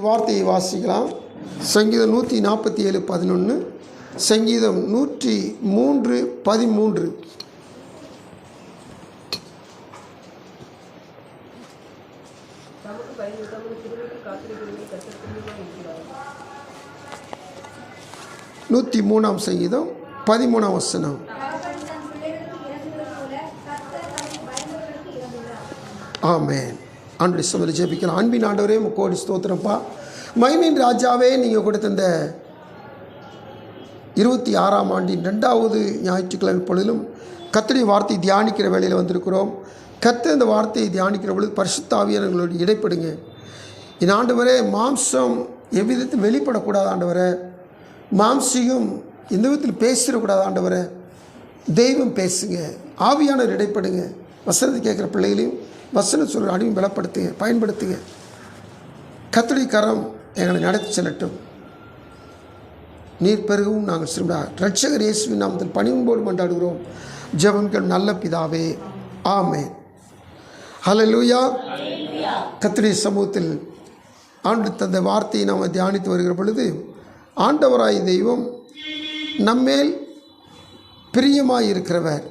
வார்த்தையை வாசிக்கலாம். சங்கீதம் 147:11, சங்கீதம் 103:13. நூற்றி 3ஆம் சங்கீதம் 13ஆம் வசனம். ஆமென். ஆண்டவருடைய சமூகத்தில் ஜெபிக்கலாம். அன்பின் ஆண்டவரே, கோடி ஸ்தோத்திரப்பா. மகிமையின் ராஜாவே, நீங்கள் கொடுத்த இந்த 26ஆம் ஆண்டின் 2வது ஞாயிற்றுக்கிழமை பொழுதிலும் கர்த்தருடைய வார்த்தையை தியானிக்கிற வேளையில் வந்திருக்கிறோம். கர்த்தர் இந்த வார்த்தையை தியானிக்கிற பொழுது பரிசுத்த ஆவியானவர்களோடு இடைப்படுங்க. என் ஆண்டவரே, மாம்சம் எவ்விதத்தில் வெளிப்படக்கூடாது ஆண்டவரே. மாம்சிகம் எந்த விதத்தில் பேசிடக்கூடாது ஆண்டவரே. தெய்வம் பேசுங்க. ஆவியானவர் இடைப்படுங்க. வசனத்தை கேட்குற பிள்ளைகளையும் வசனம் சொல்கிற அடிமையும் பலப்படுத்துங்க, பயன்படுத்துங்க. கர்த்தருடைய கரம் எங்களை நடத்தி செல்லட்டும். நீர் பெருகவும் நாங்கள் சிறுமிடா இரட்சகர் இயேசுவின் நாமத்தில் பணிவும்போடு கொண்டாடுகிறோம் ஜெபங்கள் நல்ல பிதாவே, ஆமென். ஹல்லேலூயா. கர்த்தருடைய சமூகத்தில் ஆண்டு தந்த வார்த்தையை நாம் தியானித்து வருகிற பொழுது, ஆண்டவராய் தெய்வம் நம்மேல் பிரியமாய் இருக்கிறவர்,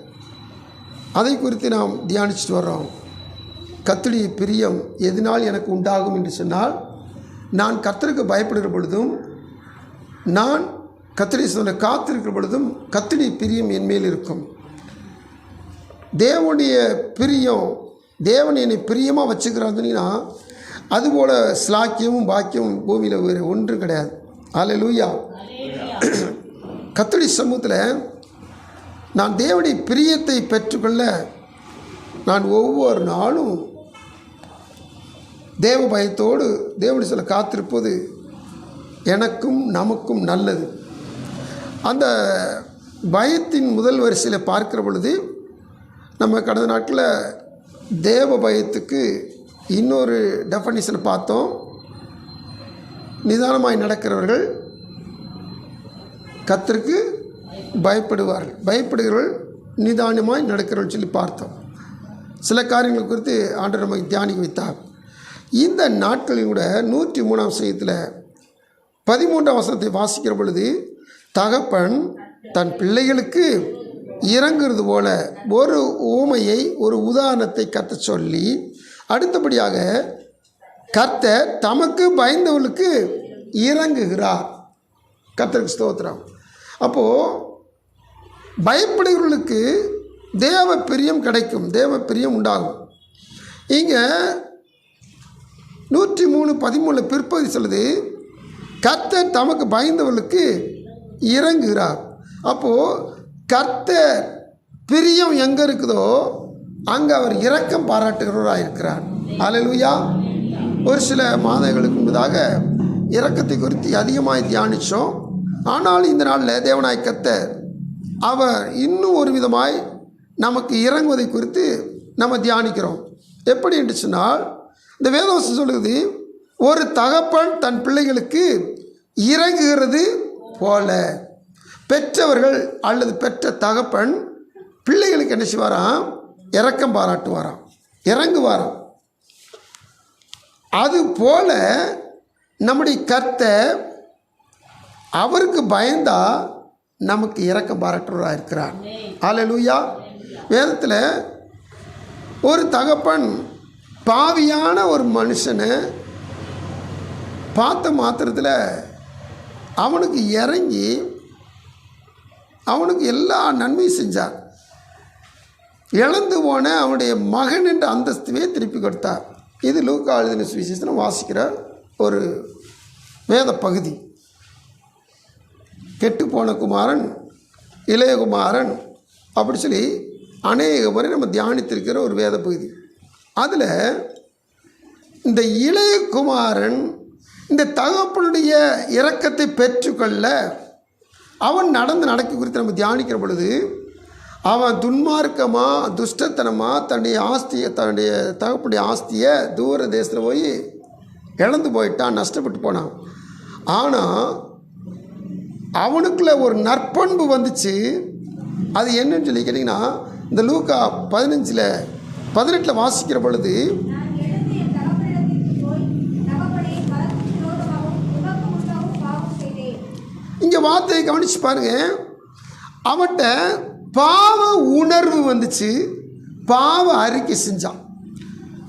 அதை குறித்து நாம் தியானிச்சுட்டு வர்றோம். கர்த்தருடைய பிரியம் எதனால் எனக்கு உண்டாகும் என்று சொன்னால், நான் கர்த்தருக்கு பயப்படுகிற பொழுதும், நான் கர்த்தருடைய சொல்ல காத்திருக்கிற பொழுதும் கர்த்தருடைய பிரியம் என் மேல் இருக்கும். தேவனுடைய பிரியம், தேவன் என்னை பிரியமாக வச்சுக்கிறாங்கன்னா, அதுபோல் ஸ்லாக்கியமும் பாக்கியமும் பூமியில் வேறு ஒன்றும் கிடையாது. அல்லேலூயா. கர்த்தருடைய சமூகத்தில் நான் தேவனுடைய பிரியத்தை பெற்றுக்கொள்ள நான் ஒவ்வொரு நாளும் தேவ பயத்தோடு தேவனுடைய சொல்ல காத்திருப்பது எனக்கும் நமக்கும் நல்லது. அந்த பயத்தின் முதல் வரிசையில் பார்க்கிற பொழுது, நம்ம கடந்த நாட்டில் தேவ பயத்துக்கு இன்னொரு டெஃபனிஷனை பார்த்தோம். நிதானமாய் நடக்கிறவர்கள் கர்த்தருக்கு பயப்படுவார்கள், பயப்படுகிறவர்கள் நிதானமாய் நடக்கிறவர்கள் சொல்லி பார்த்தோம். சில காரியங்கள் குறித்து ஆண்டவர் நமக்கு தியானிக்க வைத்தார். இந்த நாட்களில் கூட 103ஆம் சங்கீதத்தில் 13ஆம் வசனத்தை வாசிக்கிற பொழுது, தகப்பன் தன் பிள்ளைகளுக்கு இறங்குறது போல ஒரு ஊமையை, ஒரு உதாரணத்தை கர்த்தர் சொல்லி, அடுத்தபடியாக கர்த்தர் தமக்கு பயந்தவர்களுக்கு இறங்குகிறார். கர்த்தருக்கு ஸ்தோத்திரம். அப்போது பயப்படுகிறவர்களுக்கு தேவ பிரியம் கிடைக்கும், தேவ பிரியம் உண்டாகும். இங்கே 103:13 பிற்பகுதி சொல்லுது, கர்த்தர் தமக்கு பயந்தவர்களுக்கு இறங்குகிறார். அப்போது கர்த்தர் பிரியம் எங்கே இருக்குதோ அங்கே அவர் இரக்கம் பாராட்டுகிறவராக இருக்கிறார். அல்லேலூயா. ஒரு சில மாதங்களுக்கு முன்பதாக இரக்கத்தை குறித்து அதிகமாக தியானித்தோம். ஆனால் இந்த நாளில் தேவனாய் கர்த்தர் அவர் இன்னும் ஒரு விதமாய் நமக்கு இறங்குவதை குறித்து நம்ம தியானிக்கிறோம். எப்படி என்று சொன்னால், இந்த வேதவசனம் சொல்லுது, ஒரு தகப்பன் தன் பிள்ளைகளுக்கு இறங்குகிறது போல. பெற்றவர்கள் அல்லது பெற்ற தகப்பன் பிள்ளைகளுக்கு என்ன செய்வாராம்? இரக்கம் பாராட்டுவாராம், இறங்குவாராம். அது போல நம்முடைய கர்த்தர் அவருக்கு பயந்தா நமக்கு இரக்கம் பாராட்டுவராக இருக்கிறார். அல்லேலூயா. வேதத்தில் ஒரு தகப்பன் பாவியான ஒரு மனுஷனை பார்த்த மாத்திரத்தில் அவனுக்கு இறங்கி அவனுக்கு எல்லா நன்மையும் செஞ்சார். இழந்து போன அவனுடைய மகன் என்ற அந்தஸ்துவே திருப்பி கொடுத்தார். இது லூக்கா எழுதின சுவிசேஷம் வாசிக்கிற ஒரு வேத பகுதி. கெட்டுப்போன குமாரன், இளைய குமாரன், அப்படி சொல்லி அநேக முறை நம்ம தியானித்திருக்கிற ஒரு வேத பகுதி. அதில் இந்த இளைய குமாரன் இந்த தகப்பனுடைய இரக்கத்தை பெற்றுக்கொள்ள அவன் நடக்க குறித்து நம்ம தியானிக்கிற பொழுது, அவன் துன்மார்க்கமாக துஷ்டத்தனமாக தன்னுடைய ஆஸ்தியை, தன்னுடைய தகப்பனுடைய ஆஸ்தியை தூர தேசத்தில் போய் இழந்து போயிட்டான், நஷ்டப்பட்டு போனான். ஆனால் அவனுக்குள்ள ஒரு நற்பண்பு வந்துச்சு. அது என்னன்னு சொல்லி கேட்டிங்கன்னா, இந்த லூக்கா 15:18 வாசிக்கிற பொழுது, வார்த்தையை கவனிச்சு பாருங்க. அவன்கிட்ட பாவ உணர்வு வந்துச்சு, பாவ அறிக்கை செஞ்சான்.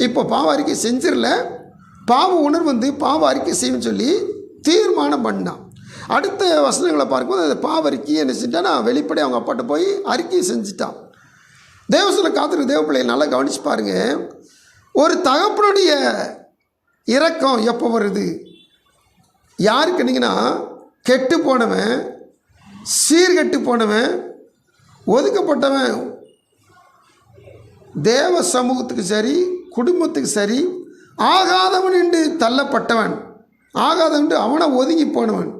இப்போ பாவ அறிக்கை செஞ்சிடல, பாவ உணர்வு வந்து பாவ அறிக்கை செய்யணும்னு சொல்லி தீர்மானம் பண்ணான். அடுத்த வசனங்களை பார்க்கும்போது அந்த பாவ அறிக்கையை என்ன செஞ்சான், நான் வெளிப்படை அவங்க அப்பாட்ட போய் அறிக்கையை செஞ்சுட்டான். தேவசனை காத்திருக்க தேவ பிள்ளையை நல்லா கவனிச்சு பாருங்க. ஒரு தகப்பனுடைய இரக்கம் எப்போ வருது? யாருக்குன்னீங்கன்னா, கெட்டு போனவன், சீர்கெட்டு போனவன், ஒதுக்கப்பட்டவன், தேவ சமூகத்துக்கு சரி குடும்பத்துக்கு சரி ஆகாதவன் என்று தள்ளப்பட்டவன், ஆகாதவன் அவனை ஒதுங்கி போனவன்,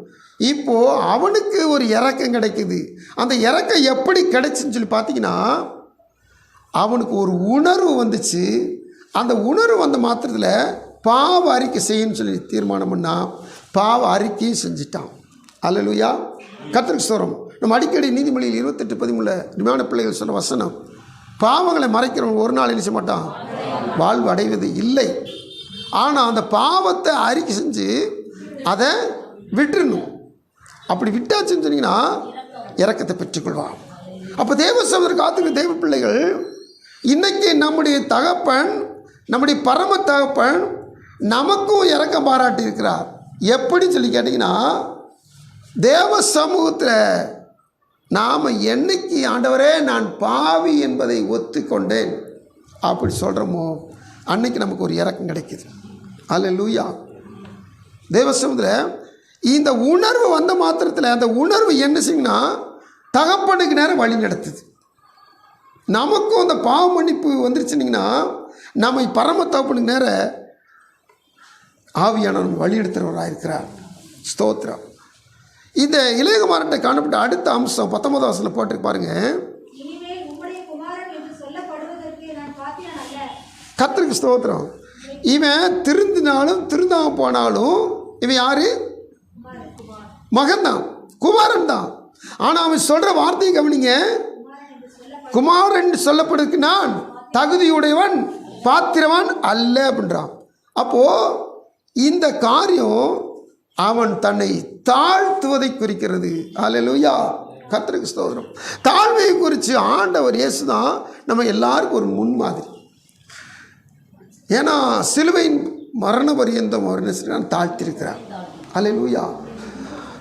இப்போது அவனுக்கு ஒரு இரக்கம் கிடைக்குது. அந்த இரக்கம் எப்படி கிடைச்சுன்னு சொல்லி பார்த்தீங்கன்னா, அவனுக்கு ஒரு உணர்வு வந்துச்சு. அந்த உணர்வு வந்த மாத்திரத்தில் பாவ அறிக்கை செய்யணும்னு சொல்லி தீர்மானம் பண்ணால் பாவ அறிக்கையும் செஞ்சிட்டான். அல்லேலூயா, கர்த்தருக்கு ஸ்தோத்திரம். நம்ம அடிக்கடி நீதிமொழியில் 28:13 அருமையான பிள்ளைகள் சொன்ன வசனம், பாவங்களை மறைக்கிறவன் ஒரு நாள் என்ன செய்ய மாட்டான், வாழ்வு அடைவது இல்லை. ஆனால் அந்த பாவத்தை அறிக்கை செஞ்சு அதை விட்டுறணும். அப்படி விட்டாச்சுன்னு சொன்னீங்கன்னா இரக்கத்தை பெற்றுக்கொள்வான். அப்போ தேவ சமூகத்தில் காத்துக்கிற தேவ பிள்ளைகள், இன்றைக்கி நம்முடைய தகப்பன், நம்முடைய பரம தகப்பன் நமக்கும் இரக்கம் பாராட்டி இருக்கிறார். எப்படின்னு சொல்லி கேட்டிங்கன்னா, தேவ சமூகத்தில் நாம் என்னைக்கு ஆண்டவரே நான் பாவி என்பதை ஒத்துக்கொண்டேன் அப்படி சொல்கிறோமோ அன்னைக்கு நமக்கு ஒரு இரக்கம் கிடைக்குது. அல்லேலூயா. தேவ சமூகத்தில் இந்த உணர்வு வந்த மாத்திரத்தில் அந்த உணர்வு என்ன செய்யுங்கன்னா தகப்பனுக்கு நேரம் வழி நடத்துது. நமக்கும் அந்த பாவ மன்னிப்பு வந்துருச்சுனிங்கன்னா நம்ம பரம தகப்பனுக்கு நேர ஆவியானவர் வழி எடுத்துகிறவராக இருக்கிறார். ஸ்தோத்திரம். இந்த இளையகுமாரன்ட்ட காணப்பட்ட அடுத்த அம்சம் 19 வசனத்தில் போட்டு பாருங்க. கர்த்தருக்கு ஸ்தோத்திரம். இவன் திருந்தினாலும் திருந்தாம போனாலும் இவன் யாரு? மகன்தான், குமாரன் தான். ஆனால் அவன் சொல்கிற வார்த்தையை கவனிங்க. குமாரன் சொல்லப்படுறதுக்கு நான் தகுதியுடையவன் பாத்திரவன் அல்ல அப்படின்றான். அப்போது இந்த காரியம் அவன் தன்னை தாழ்த்துவதை குறிக்கிறது. அல்லேலூயா, கர்த்தருக்கு ஸ்தோத்திரம். தாழ்மையை குறித்து ஆண்டவர் இயேசு தான் நம்ம எல்லாருக்கும் ஒரு முன்மாதிரி. ஏன்னா சிலுவையின் மரண பரியந்தம் அவர் என்ன தாழ்த்திருக்கிறார். அல்லேலூயா.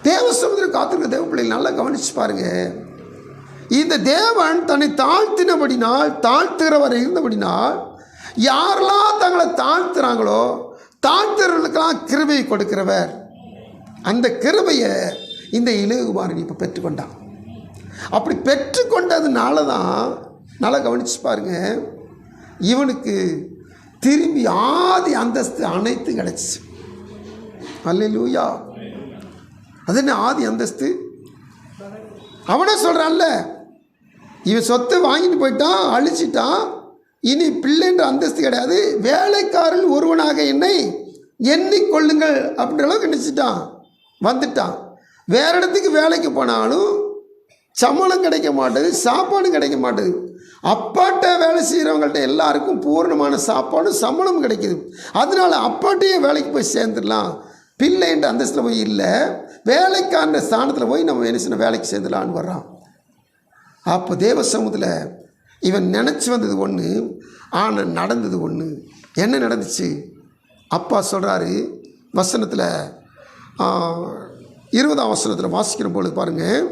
தேவ சமுதிரம் காத்திருக்க தேவ பிள்ளைகள் நல்லா கவனிச்சு பாருங்க. இந்த தேவன் தன்னை தாழ்த்தினபடினால், தாழ்த்துகிறவர் இருந்தபடினால், யாரெல்லாம் தங்களை தாழ்த்துறாங்களோ தாழ்த்துறவர்களுக்கெல்லாம் கிருபையை கொடுக்கிறவர். அந்த கிருபையை இந்த இளையகுமாரன் இப்போ பெற்றுக்கொண்டான். அப்படி பெற்றுக்கொண்டதுனால தான் நல்லா கவனிச்சு பாருங்க, இவனுக்கு திரும்பி ஆதி அந்தஸ்து அனைத்தும் கிடச்சிச்சு. அல்லேலூயா. அது என்ன ஆதி அந்தஸ்து? அவனே சொல்கிறான்ல, இவன் சொத்தை வாங்கிட்டு போயிட்டான், அழிச்சிட்டான், இனி பிள்ளைன்ற அந்தஸ்து கிடையாது, வேலைக்காரன் ஒருவனாக என்னை எண்ணிக்கொள்ளுங்கள் அப்படின்ற அளவுக்கு நினச்சிட்டான், வந்துட்டான். வேறு இடத்துக்கு வேலைக்கு போனாலும் சம்பளம் கிடைக்க மாட்டேது, சாப்பாடும் கிடைக்க மாட்டேது. அப்பாட்ட வேலை செய்கிறவங்கள்ட்ட எல்லாருக்கும் பூர்ணமான சாப்பாடும் சம்பளமும் கிடைக்கிது. அதனால் அப்பாட்டையே வேலைக்கு போய் சேர்ந்துடலாம், பிள்ளைன்ற அந்தஸ்தில் போய் இல்லை, வேலைக்கான ஸ்தானத்தில் போய் நம்ம என்ன செய்யணும், வேலைக்கு சேர்ந்துடலான்னு வர்றான். அப்போ தேவ சமூகத்தில் இவன் நினச்சி வந்தது ஒன்று, ஆனால் நடந்தது ஒன்று. என்ன நடந்துச்சு? அப்பா சொல்கிறாரு வசனத்தில், 20ஆம் வசனத்தில் வாசிக்கிற பொழுது பாருங்கள்.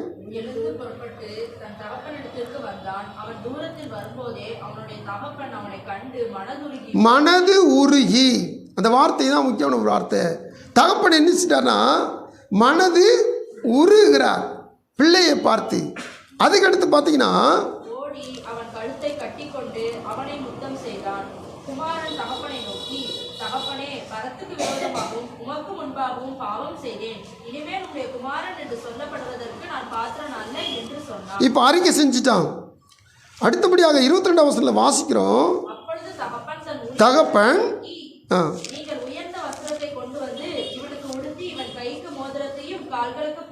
மனது உருகி, அந்த வார்த்தை தான் முக்கியமான ஒரு வார்த்தை. தகப்பன் என்னச்சிட்டார்னா மனது உருகிறார் பிள்ளையை பார்த்து. அதுக்கடுத்து பார்த்தீங்கன்னா அவன் கழுத்தை கட்டிக்கொண்டு அவனை முத்தம் செய்தான். குமாரன் தகப்பனை நோக்கி, தகப்பனே, பரத்துக்கு விரோதமாகவும் உமக்கு முன்பாகவும் பாவம் செய்தேன், இனிமேல் உடைய குமாரன் என்று சொல்லப்படுவதற்கு நான் பாத்திரன் அல்ல என்று சொன்னான். இப்போ அறிக்கை செஞ்சுட்டான். அடுத்தபடியாக 22ஆம் வசனத்தில் வாசிக்கிறோம். அப்பொழுது தகப்பன் நீங்கள் உயர்ந்த வஸ்திரத்தை கொண்டு வந்து இவனுக்கு உடுத்தி இவன் கைக்கு மோதிரத்தையும் கால்களுக்கு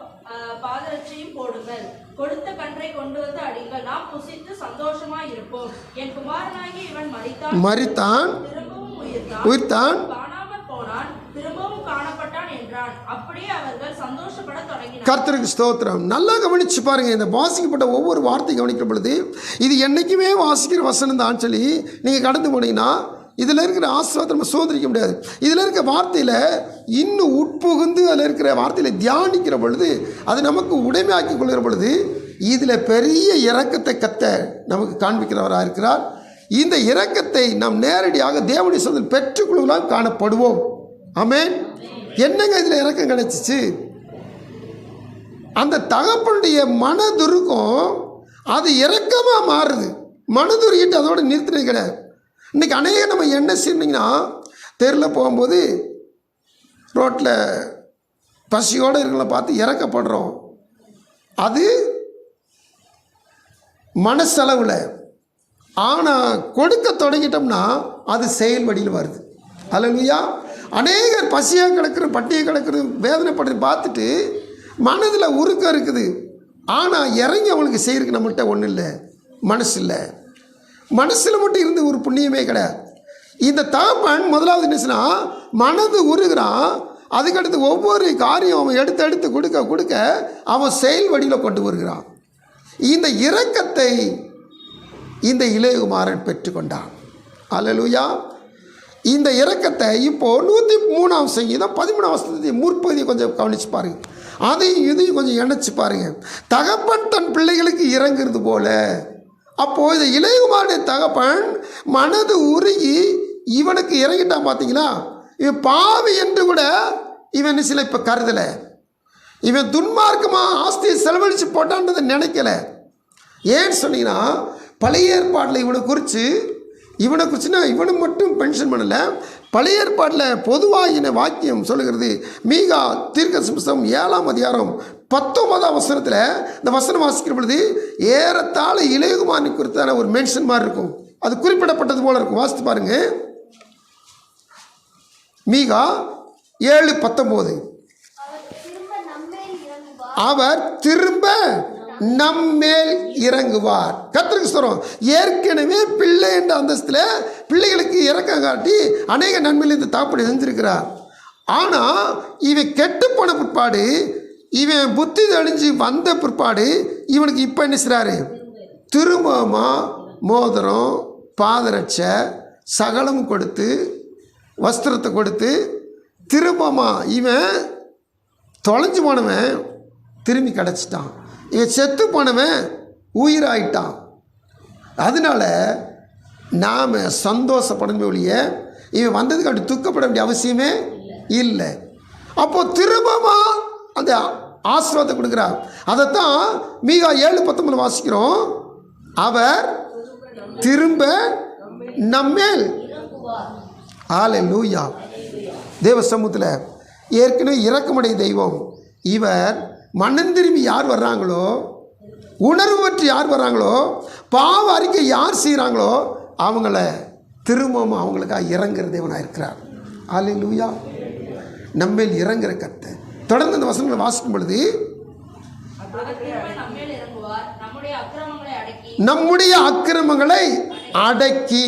பாதரட்சையும் போடுங்கள், கொடுத்த கன்றை கொண்டு வந்து அடிங்கள், நாம் புசித்து சந்தோஷமா இருப்போம். என் குமாரனாகி இவன் மரித்தான், திரும்பவும் உயிர்த்தான், காணாமல் போனான், திரும்பவும் காணப்பட்டான் என்றார். என்றான். அப்படியே அவர்கள் சந்தோஷப்பட தொடங்கினார்கள். கர்த்தருக்கு ஸ்தோத்திரம். நல்லா கவனிச்சு பாருங்க. இந்த வாசிக்கப்பட்ட ஒவ்வொரு வார்த்தை கவனிக்கிற பொழுது இது என்னைக்குமே வாசிக்கிற வசனம் தான் சொல்லி நீங்கள் கடந்து போனீங்கன்னா இதில் இருக்கிற ஆசீர்வாதத்தை நம்ம சோதரிக்க முடியாது. இதில் இருக்கிற வார்த்தையில் இன்னும் உட்புகுந்து அதில் இருக்கிற வார்த்தையில் தியானிக்கிற பொழுது அது நமக்கு உடைமையாக்கி கொள்கிற பொழுது இதில் பெரிய இரக்கத்தை நமக்கு காண்பிக்கிறவராக இருக்கிறார். இந்த இரக்கத்தை நாம் நேரடியாக தேவனுடைய சொந்தத்தில் பெற்றுக்கொள்ளலாம் காணப்படுவோம். ஆமென். என்னங்க இதில் இரக்கம் கிடைச்சிச்சு? அந்த தகப்பனுடைய மனதுருக்கம் அது இரக்கமாக மாறுது. மனதுருகிட்டு அதோட நிறுத்தினது கிடையாது. இன்றைக்கி அநேக நம்ம என்ன செய்யணுங்கன்னா தெருவில் போகும்போது ரோட்டில் பசியோடு இருக்கிறத பார்த்து இறக்கப்படுறோம். அது மனசளவில். ஆனால் கொடுக்க தொடங்கிட்டோம்னா அது செயல் வழியில் வருது. அல்லேலூயா. அநேகர் பசியாக கிடக்கிற பட்டியை கிடக்கிறது வேதனைப்படுறது பார்த்துட்டு மனதில் உருக்கம் இருக்குது. ஆனால் இறங்கி அவங்களுக்கு செய்கிறதுக்கு நம்மகிட்ட ஒன்றும் இல்லை, மனசு இல்லை. மனசில் மட்டும் இருந்து ஒரு புண்ணியமே கிடையாது. இந்த தகப்பன் முதலாவது என்னச்சுன்னா மனது உருகிறான். அதுக்கடுத்து ஒவ்வொரு காரியம் அவன் எடுத்து கொடுக்க அவன் செயல் வழியில் கொண்டு வருகிறான். இந்த இரக்கத்தை இந்த இளையகுமாரன் பெற்றுக்கொண்டான். அல்லேலூயா. இந்த இரக்கத்தை இப்போது 103ஆம் சங்கீதம் 13ஆம் வசனத்தை முற்பகுதியை கொஞ்சம் கவனித்து பாருங்கள். அதையும் இதையும் கொஞ்சம் இணைச்சி பாருங்கள். தகப்பன் தன் பிள்ளைகளுக்கு இறங்குறது போல அப்போது இந்த இளையகுமாரனுடைய தகப்பன் மனது உருகி இவனுக்கு இறங்கிட்டான். பார்த்தீங்களா? இவன் பாவி என்று கூட இவன் சில இப்போ கருதலை. இவன் துன்மார்க்கமாக ஆஸ்தியை செலவழித்து போட்டான்றதை நினைக்கலை. ஏன்னு சொன்னீங்கன்னா பழைய ஏற்பாட்டில் இவனை குறிச்சுன்னா இவனை மட்டும் பென்ஷன் பண்ணலை. பழைய ஏற்பாட்டில் பொதுவாகின வாக்கியம் சொல்லுகிறது. மீகா தீர்க்க புஸ்தகம் 7ஆம் அதிகாரம் 19ஆம் வசனத்தில் இந்த வசனம் வாசிக்கிற பொழுது ஏறத்தாழ இளையகுமாரனை குறித்தான ஒரு மென்ஷன் மாதிரி இருக்கும். அது குறிப்பிடப்பட்டது போல இருக்கும். வாசித்து பாருங்க. மீகா 7:19. அவர் திரும்ப நம்மேல் இறங்குவார். கர்த்தருக்கு ஸ்தோத்திரம். ஏற்கனவே பிள்ளை என்ற அந்தஸ்தில் பிள்ளைகளுக்கு இறக்கம் காட்டி அநேக நன்மையில் இந்த தாப்படி செஞ்சிருக்கிறார். ஆனால் இவன் கெட்டு போன பிற்பாடு, இவன் புத்தி தெளிஞ்சு வந்த பிற்பாடு இவனுக்கு இப்போ என்ன செய்கிறாரு? திரும்பமாக மோதிரம், பாதரட்சை, சகலம் கொடுத்து, வஸ்திரத்தை கொடுத்து திரும்பமாக இவன் தொலைஞ்சு போனவன் திரும்பி கிடச்சிட்டான். இவன் செத்து போனவன் உயிராயிட்டான். அதனால் நாம் சந்தோஷப்படணும் ஒழிய இவன் வந்ததுக்கு அப்படி துக்கப்பட வேண்டிய அவசியமே இல்லை. அப்போது திரும்பமாக அந்த ஆசீர்வாதத்தை கொடுக்குறார். அதைத்தான் மீகா 7:19 வாசிக்கிறோம். அவர் திரும்ப நம்மேல். ஹல்லேலூயா. தேவ சமூகத்தில் ஏற்கனவே இரக்கமுடைய தெய்வம் இவர். மனம் திரும்பி யார் வர்றாங்களோ, உணர்வு பற்றி யார் வர்றாங்களோ, பாவ அறிக்கை யார் செய்கிறாங்களோ அவங்கள திரும்பவும் அவங்களுக்காக இறங்குற தேவனாக இருக்கிறார். ஹல்லேலூயா. நம்மேல் இறங்குற கர்த்தர். தொடர்ந்து இந்த வசனங்களை வாசிக்கும் பொழுது நம்முடைய அக்கிரமங்களை அடக்கி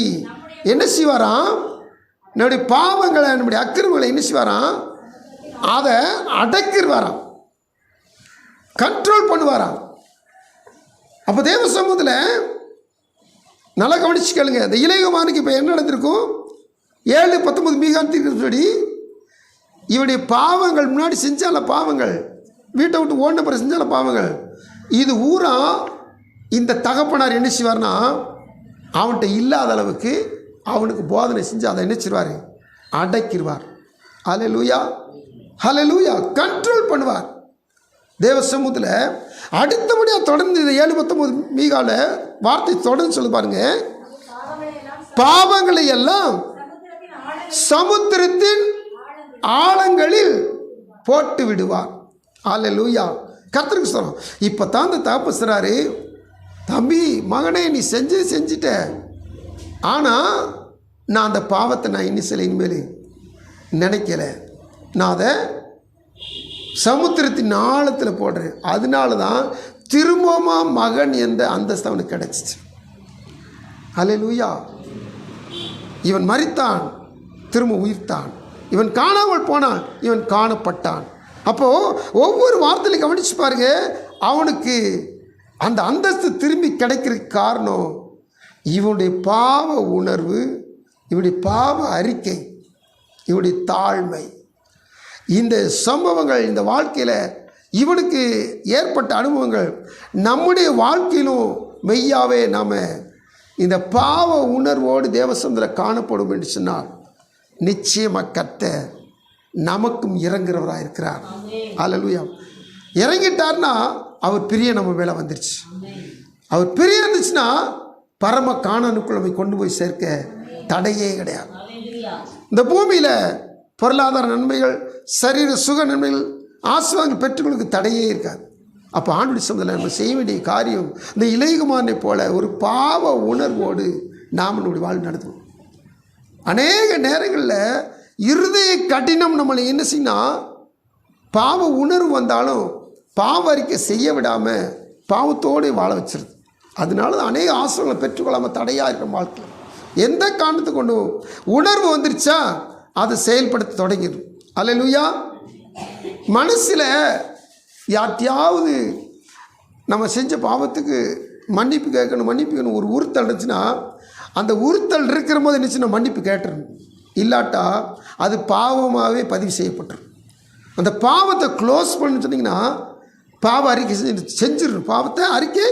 என்ன செய்வாராம்? நம்முடைய பாவங்களை, நம்முடைய அக்கிரமங்களை என்ன செய்வாராம்? அதை அடக்கிடுவாராம், கண்ட்ரோல் பண்ணுவாராம். அப்போ தேவ சமூகத்தில் நல்லா கவனிச்சு கேளுங்க. இந்த இளையகுமாரனுக்கு இப்போ என்ன நடந்திருக்கும்? 7:19 மீகா தீர்க்கதரிசி இவனுடைய பாவங்கள் முன்னாடி செஞ்சால பாவங்கள், வீட்டை விட்டு ஓடின பிறகு செஞ்சால பாவங்கள், இது ஊரா இந்த தகப்பனார் என்ன செய்வார்னா அவன்கிட்ட இல்லாத அளவுக்கு அவனுக்கு போதனை செஞ்சு அதை என்ன செய்வார்? அடக்கிடுவார். ஹல்லேலூயா. ஹல்லேலூயா. கண்ட்ரோல் பண்ணுவார் தேவ சமூகத்தில். அடுத்தபடியாக தொடர்ந்து இந்த 7:19 மீகாவில் வார்த்தை தொடர்ந்து சொல்லி பாருங்க. பாவங்களை எல்லாம் சமுத்திரத்தின் ஆழங்களில் போட்டு விடுவார். ஹல்லேலூயா. கர்த்தருக்கு சொல்றோம். இப்போ தான் இந்த தகப்பன் சொல்றாரு, தம்பி மகனே நீ செஞ்சிட்ட, ஆனால் நான் அந்த பாவத்தை நான் இன்னும் சில இனிமேல் நினைக்கல, நான் அதை சமுத்திரத்தின் ஆழத்தில் போடுறேன். அதனால தான் திரும்பமா மகன் என்ற அந்தஸ்து அவனுக்கு கிடைச்சிச்சு. ஹல்லேலூயா. இவன் மரித்தான், திரும்ப உயிர்த்தான். இவன் காணாமல் போனான், இவன் காணப்பட்டான். அப்போது ஒவ்வொரு வார்த்தையிலும் கவனித்து பாருங்க, அவனுக்கு அந்த அந்தஸ்து திரும்பி கிடைக்கிறதுக்கு காரணம் இவனுடைய பாவ உணர்வு, இவனுடைய பாவ அறிக்கை, இவனுடைய தாழ்மை. இந்த சம்பவங்கள் இந்த வாழ்க்கையில் இவனுக்கு ஏற்பட்ட அனுபவங்கள் நம்முடைய வாழ்க்கையிலும் மெய்யாவே நாம் இந்த பாவ உணர்வோடு தேவசந்தில் காணப்படும் என்று சொன்னால் நிச்சயமாக கர்த்தர் நமக்கும் இறங்குறவராக இருக்கிறார். அல்லேலூயா. இறங்கிட்டார்னா அவர் பிரிய நம்ம மேலே வந்துருச்சு. அவர் பிரிய இருந்துச்சுன்னா பரம காணானுக்குள்ள கொண்டு போய் சேர்க்க தடையே கிடையாது. இந்த பூமியில் பொருளாதார நன்மைகள், சரீர சுக நன்மைகள், ஆசீர்வாதங்கள் பெற்றுக்கொள்ளுக்கு தடையே இருக்காது. அப்போ ஆண்டுடைய சமூகத்தில் நம்ம செய்ய வேண்டிய காரியம் இந்த இளையகுமாரனை போல ஒரு பாவ உணர்வோடு நாம் நம்முடைய வாழ்வு நடத்துவோம். அநேக நேரங்களில் இருதய கடினம் நம்மளை என்ன செய்யணும், பாவ உணர்வு வந்தாலும் பாவ அறிக்கை செய்ய விடாமல் பாவத்தோடு வாழ வச்சிருது. அதனால தான் அநேக ஆசீர்வாதங்களை பெற்றுக்கொள்ளாமல் தடையாக இருக்கிற வாழ்க்கை. எந்த காரணத்தை கொண்டு உணர்வு வந்துருச்சா அதை செயல்படுத்த தொடங்கிடும். அல்லேலூயா. மனசில் யார்ட்டையாவது நம்ம செஞ்ச பாவத்துக்கு மன்னிப்பு கேட்கணும் ஒரு உறுத்தல் இருந்துச்சுன்னா அந்த உறுத்தல் இருக்கிற போது இருந்துச்சுன்னா மன்னிப்பு கேட்டுறணும். இல்லாட்டா அது பாவமாகவே பதிவு செய்யப்பட்டுரும். அந்த பாவத்தை க்ளோஸ் பண்ணு சொன்னிங்கன்னா பாவ அறிக்கை செஞ்சிடணும், பாவத்தை அறிக்கை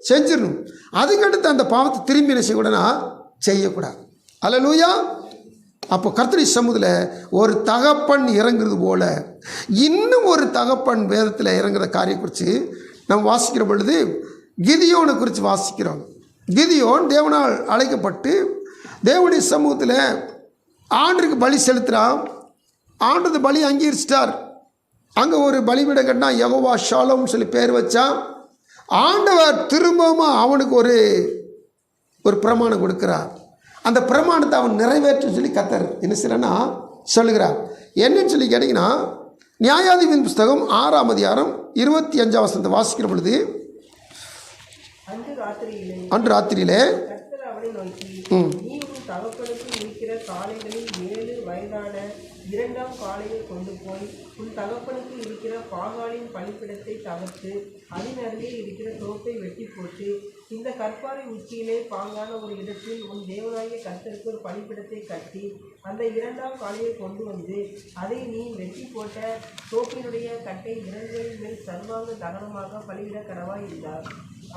செஞ்சிடணும். அதுக்கடுத்து அந்த பாவத்தை திரும்பி என்ன செய்யக்கூடாதுன்னா செய்யக்கூடாது. அல்லேலூயா. அப்போ கர்த்தருடைய சமூகத்தில் ஒரு தகப்பன் இறங்குறது போல இன்னும் ஒரு தகப்பன் வேதத்தில் இறங்குற காரியம் குறித்து நம்ம வாசிக்கிற பொழுது கிதியோனை குறித்து வாசிக்கிறோம். கிதியோன் தேவனால் அழைக்கப்பட்டு தேவனுடைய சமூகத்தில் ஆண்டுக்கு பலி செலுத்துகிறான். ஆண்டு பலி அங்கீகரிச்சிட்டார். அங்கே ஒரு பலிபீடம் கட்டினா யெகோவா ஷாலோம்னு சொல்லி பேர் வச்சான். ஆண்டவர் திரும்பவும் அவனுக்கு ஒரு பிரமாணம் கொடுக்குறார். அந்த பிரமாணத்தை அவன் நிறைவேற்ற சொல்லி கர்த்தர் என்ன செய்யறன்னா சொல்லுகிறார். என்னன்னு சொல்லி கேட்டிங்கன்னா நியாயாதிபதியின் புஸ்தகம் 6ஆம் அதிகாரம் 25ஆம் வசனத்தை வாசிக்கிற பொழுது, அன்று ராத்திரியிலே கர்த்தர் அவனை நோக்கி, நீ உன் தகப்பனுக்கு இருக்கிற காளைகளில் 7 வயதான 2ஆம் காளையை கொண்டு போய் உன் தகப்பனுக்கு இருக்கிற பாகாலின் பலிபீடத்தை தகர்த்து அதன் அருகே இருக்கிற தோப்பை வெட்டி போட்டு இந்த கற்பாறை உச்சியிலே பாங்கான ஒரு இடத்தில் உன் தேவனாகிய கர்த்தருக்கு ஒரு பலிபீடத்தை கட்டி அந்த 2ஆம் காளையை கொண்டு வந்து அதை நீ வெட்டி போட்ட தோப்பினுடைய கட்டை விறகுகளின் மேல் சர்வாங்க தகனமாக பலியிட கடவாய் இருந்தார்.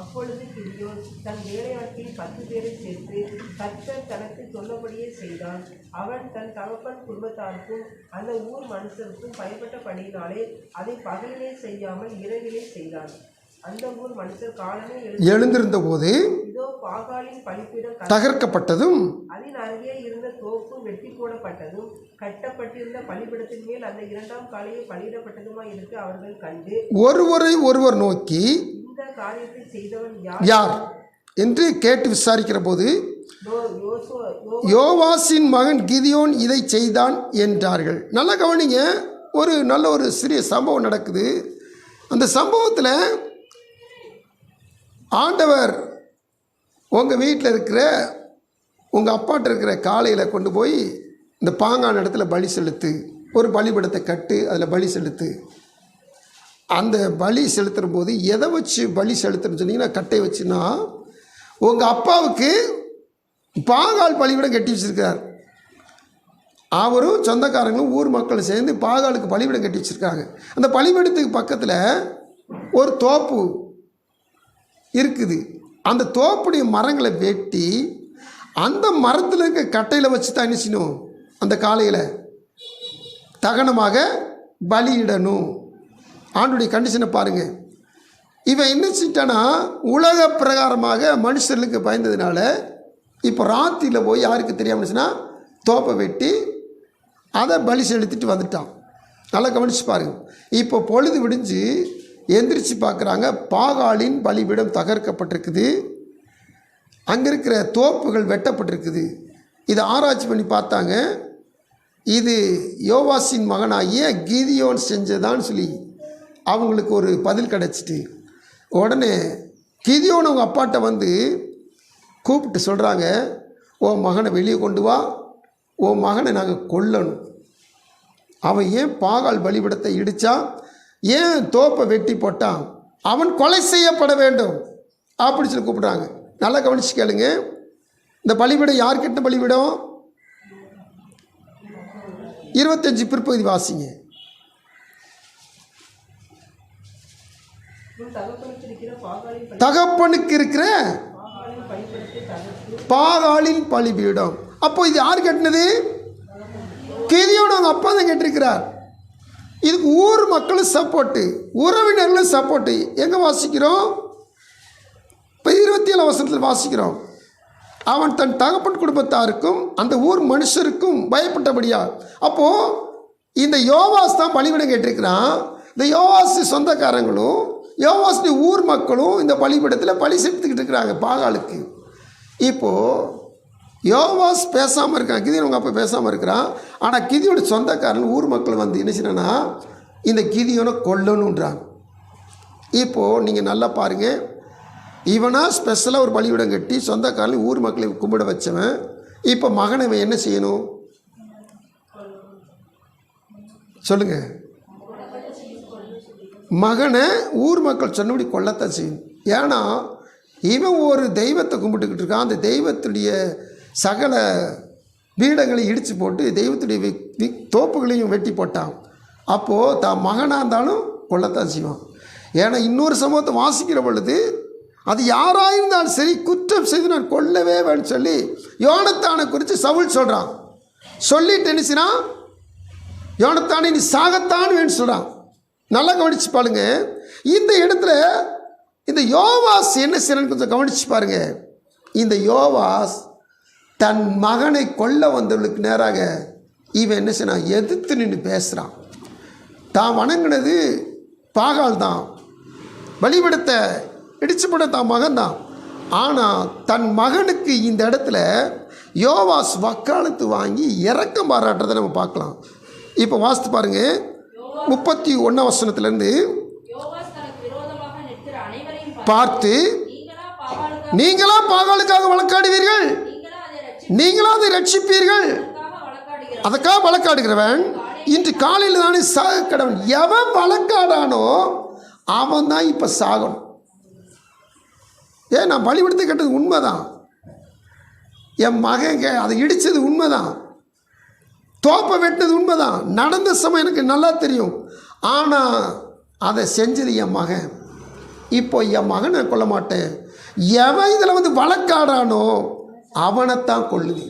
அப்பொழுது கிதியோன் தன் வேலையாட்களில் 10 பேரை சேர்த்து கர்த்தர் தனக்கு சொன்னபடியே செய்தான். அவன் தன் தகப்பன் குடும்பத்தாருக்கும் அந்த ஊர் மனுஷருக்கும் பயப்பட்டபடியினாலே அதை பகலிலே செய்யாமல் இரவிலே செய்தான். அந்த ஊர் மனுஷர் காலமே எழுந்திருந்த போது இதோ பாகாலின் பலிபீடம் தகர்க்கப்பட்டதும் அதன் அருகே இருந்த தோப்பு வெட்டி போடப்பட்டதும் கட்டப்பட்டிருந்த பலிபீடத்தின் மேல் அந்த 2ஆம் காளையை பலியிடப்பட்டதுமாய் இருக்க அவர்கள் கண்டு ஒருவரை ஒருவர் நோக்கி இந்த காரியத்தை செய்தவன் யார் என்று கேட்டு விசாரிக்கிற போது யோவாசின் மகன் கிதியோன் இதை செய்தான் என்றார்கள். நல்லா கவனிங்க, நல்ல ஒரு சிறிய சம்பவம் நடக்குது. அந்த சம்பவத்தில் ஆண்டவர் உங்கள் வீட்டில் இருக்கிற உங்கள் அப்பாட்ட இருக்கிற காளையில் கொண்டு போய் இந்த பாங்கான இடத்துல பலி செலுத்து, ஒரு பலிபீடத்தை கட்டு, அதில் பலி செலுத்து. அந்த பலி செலுத்துகிற போது எதை வச்சு பலி செலுத்துன்னு சொன்னீங்கன்னா கட்டை வச்சுன்னா உங்கள் அப்பாவுக்கு பாகால் பலிபீடம் கட்டி வச்சுருக்கார். அவரும் சொந்தக்காரங்களும் ஊர் மக்களும் சேர்ந்து பாகாலுக்கு பலிபீடம் கட்டி வச்சுருக்காங்க. அந்த பலிபீடத்துக்கு பக்கத்தில் ஒரு தோப்பு இருக்குது. அந்த தோப்புடைய மரங்களை வெட்டி அந்த மரத்தில் இருக்க கட்டையில் வச்சு தான் என்ன செய்யணும், அந்த காளையில் தகனமாக பலியிடணும். ஆண்டுடைய கண்டிஷனை பாருங்கள். இவன் என்ன செஞ்சிட்டானா உலக பிரகாரமாக மனுஷர்களுக்கு பயந்ததுனால இப்போ ராத்திரியில் போய் யாருக்கு தெரியாமச்சுன்னா தோப்பை வெட்டி அதை பலி செலுத்திட்டு வந்துட்டான். நல்லா கவனித்து பாருங்கள். இப்போ பொழுது விடிஞ்சு எந்திரிச்சு பார்க்குறாங்க, பாகாலின் பலிபீடம் தகர்க்கப்பட்டிருக்குது, அங்கே இருக்கிற தோப்புகள் வெட்டப்பட்டிருக்குது. இதை ஆராய்ச்சி பண்ணி பார்த்தாங்க. இது யோவாசின் மகனாகிய கிதியோன் செஞ்சதான்னு சொல்லி அவங்களுக்கு ஒரு பதில் கிடச்சிட்டு உடனே கிதியோன் அவங்க அப்பாட்ட வந்து கூப்பிட்டு சொல்கிறாங்க, ஓ மகனை வெளியே கொண்டு வா, ஓ மகனை நாங்கள் கொல்லணும். அவன் ஏன் பாகால் பலிபீடத்தை இடித்தான், ஏன் தோப்பை வெட்டி போட்டான், அவன் கொலை செய்யப்பட வேண்டும் அப்படி சொல்லி கூப்பிடுறாங்க. நல்லா கவனிச்சு கேளுங்க. இந்த பலிபீடம் யார் கட்டின பலிபீடம்? 25 பிற்பகுதி வாசிங்க. தகப்பனுக்கு இருக்கிற பாகாலின் பலிபீடம். அப்போ இது யார் கட்டினது? கிதியோன் அவங்க அப்பா தான் கேட்டிருக்கிறார். இதுக்கு ஊர் மக்களும் சப்போர்ட்டு, உறவினர்களும் சப்போர்ட்டு. எங்கே வாசிக்கிறோம்? இப்போ 27 வசனத்தில் வாசிக்கிறோம். அவன் தன் தகப்பன் குடும்பத்தாருக்கும் அந்த ஊர் மனுஷருக்கும் பயப்பட்டபடியா. அப்போது இந்த யோவாஸ் தான் பலிபீடம் கேட்டிருக்கிறான். இந்த யோவாஸ் சொந்தக்காரங்களும் யோவாஸ் ஊர் மக்களும் இந்த பலிபீடத்தில் பலி செலுத்திக்கிட்டு இருக்கிறாங்க பாகாலுக்கு. இப்போது யோவாஸ் பேசாமல் இருக்கான், கிதியோன் அவங்க அப்போ பேசாமல் இருக்கிறான். ஆனால் கிதியோட சொந்தக்காரன் ஊர் மக்கள் வந்து என்ன செய்யணும்னா இந்த கிதியோனை கொல்லணுன்றாங்க. இப்போது நீங்கள் நல்லா பாருங்கள், இவனா ஸ்பெஷலாக ஒரு பலிபீடம் கட்டி சொந்தக்காரன் ஊர் மக்களை கும்பிட வச்சவன். இப்போ மகனை இவன் என்ன செய்யணும் சொல்லுங்கள்? மகனை ஊர் மக்கள் சொன்னபடி கொல்லத்தான் செய்யணும். ஏன்னா இவன் ஒரு தெய்வத்தை கும்பிட்டுக்கிட்டு இருக்கான். அந்த தெய்வத்துடைய சகல பீடங்களை இடித்து போட்டு தெய்வத்துடைய தோப்புகளையும் வெட்டி போட்டான். அப்போது தான் மகனாக இருந்தாலும் கொல்லத்தான் செய்வான். ஏன்னா இன்னொரு சமூகத்தை வாசிக்கிற பொழுது அது யாராக இருந்தாலும் சரி குற்றம் செய்து நான் கொல்லவே வேணும்னு சொல்லி யோனத்தானை குறித்து சவுல் சொல்கிறான். சொல்லிட்டு என்ன செய்யறான்? யோனத்தானை நீ சாகத்தான் வேணும்னு சொல்கிறான். நல்லா கவனிச்சு பாருங்க. இந்த இடத்துல இந்த யோவாஸ் என்ன செய்யறான்னு கொஞ்சம் கவனிச்சு பாருங்க. இந்த யோவாஸ் தன் மகனை கொல்ல வந்தவர்களுக்கு நேராக இவன் என்ன செய்யறான்? எதிர்த்து நின்று பேசுகிறான். தான் வணங்கினது பாகால் தான், பலிபீடத்தை இடிச்சு போட தான் மகன் தான். ஆனால் தன் மகனுக்கு இந்த இடத்துல யோவாஸ் வக்காலத்து வாங்கி இரக்கம் பாராட்டுறதை நம்ம பார்க்கலாம். இப்போ வாசித்து பாருங்க 31 வசனத்திலிருந்து பார்த்து, நீங்களா பாகாலுக்காக வழக்காடுவீர்கள், நீங்களா அதை ரட்சிப்பீர்கள், அதுக்காக வழக்காடுகிறவன் இன்று காலையில் தானே சாக கடவன். எவன் வழக்காடானோ அவன் தான் இப்போ சாகணும். நான் பலிபீடத்தை கட்டது உண்மைதான், என் மகன் அதை இடித்தது உண்மைதான், தோப்பை வெட்டினது உண்மைதான், நடந்த சமயம் எனக்கு நல்லா தெரியும். ஆனால் அதை செஞ்சது என் மகன். இப்போ என் மகனை கொல்ல மாட்டேன். எவன் இதில் வந்து வழக்காடானோ அவனைத்தான் கொள்ளுது.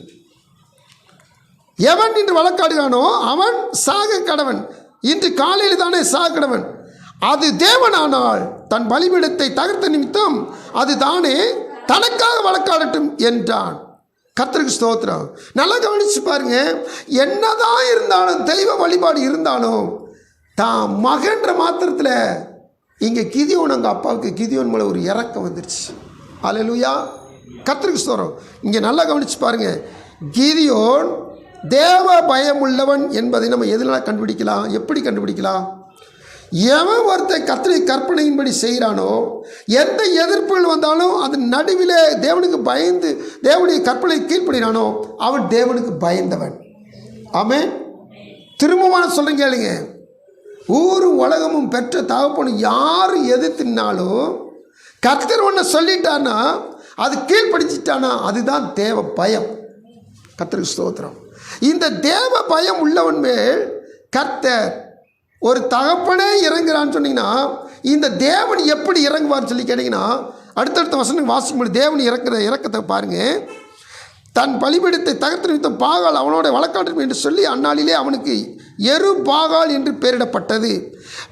எவன் இன்று வழக்காடுகானோ அவன் சாக கடவன். இன்று காலையில் தானே சாக கடவன். அது தேவனானால் தன் பலிபீடத்தை தகர்த்த நிமித்தம் அது தானே தனக்காக வழக்காடட்டும் என்றான். கர்த்தருக்கு ஸ்தோத்திரம். நல்லா கவனிச்சு பாருங்க. என்னதான் இருந்தாலும் தெய்வ வழிபாடு இருந்தாலும் தான் மகன்ற மாத்திரத்தில் இங்கே கிதியோன் அங்கே அப்பாவுக்கு கிதியோன் மேலே ஒரு இறக்கம் வந்துருச்சு. அல்லேலூயா, கர்த்தருக்கு ஸ்தோத்திரம். இங்கே நல்லா கவனிச்சு பாருங்க. கிதியோன் தேவ பயம் உள்ளவன் என்பதை நம்ம எதனால் கண்டுபிடிக்கலாம்? எப்படி கண்டுபிடிக்கலாம்? எவன் ஒருத்தன் கர்த்தருடைய கற்பனையின்படி செய்கிறானோ, எந்த எதிர்ப்புகள் வந்தாலும் அது நடுவில் தேவனுக்கு பயந்து தேவனுடைய கற்பனை கீழ்ப்படுகிறானோ அவன் தேவனுக்கு பயந்தவன். ஆமென். திரும்பவும் சொல்கிறேன் கேளுங்க. ஊரும் உலகமும் பெற்ற தகப்பனும் யாரும் எதிர்த்துனாலும் கர்த்தர் ஒன்று சொல்லிட்டானா அது கீழ்படிச்சிட்டானா அதுதான் தேவ பயம். கர்த்தருக்கு ஸ்தோத்திரம். இந்த தேவ பயம் உள்ளவன் மேல் கர்த்தர் ஒரு தகப்பனே இறங்குறான்னு சொன்னீங்கன்னா இந்த தேவன் எப்படி இறங்குவார்னு சொல்லி கேட்டிங்கன்னா அடுத்தடுத்த வசனம் வாசிக்கும்போது தேவன் இறக்குற இறக்கத்தை பாருங்கள். தன் பலிபீடத்தை தகர்த்து நிமித்தம் பாகால் அவனோட வழக்காட்டும் என்று சொல்லி அந்நாளிலே அவனுக்கு எரு பாகால் என்று பெயரிடப்பட்டது.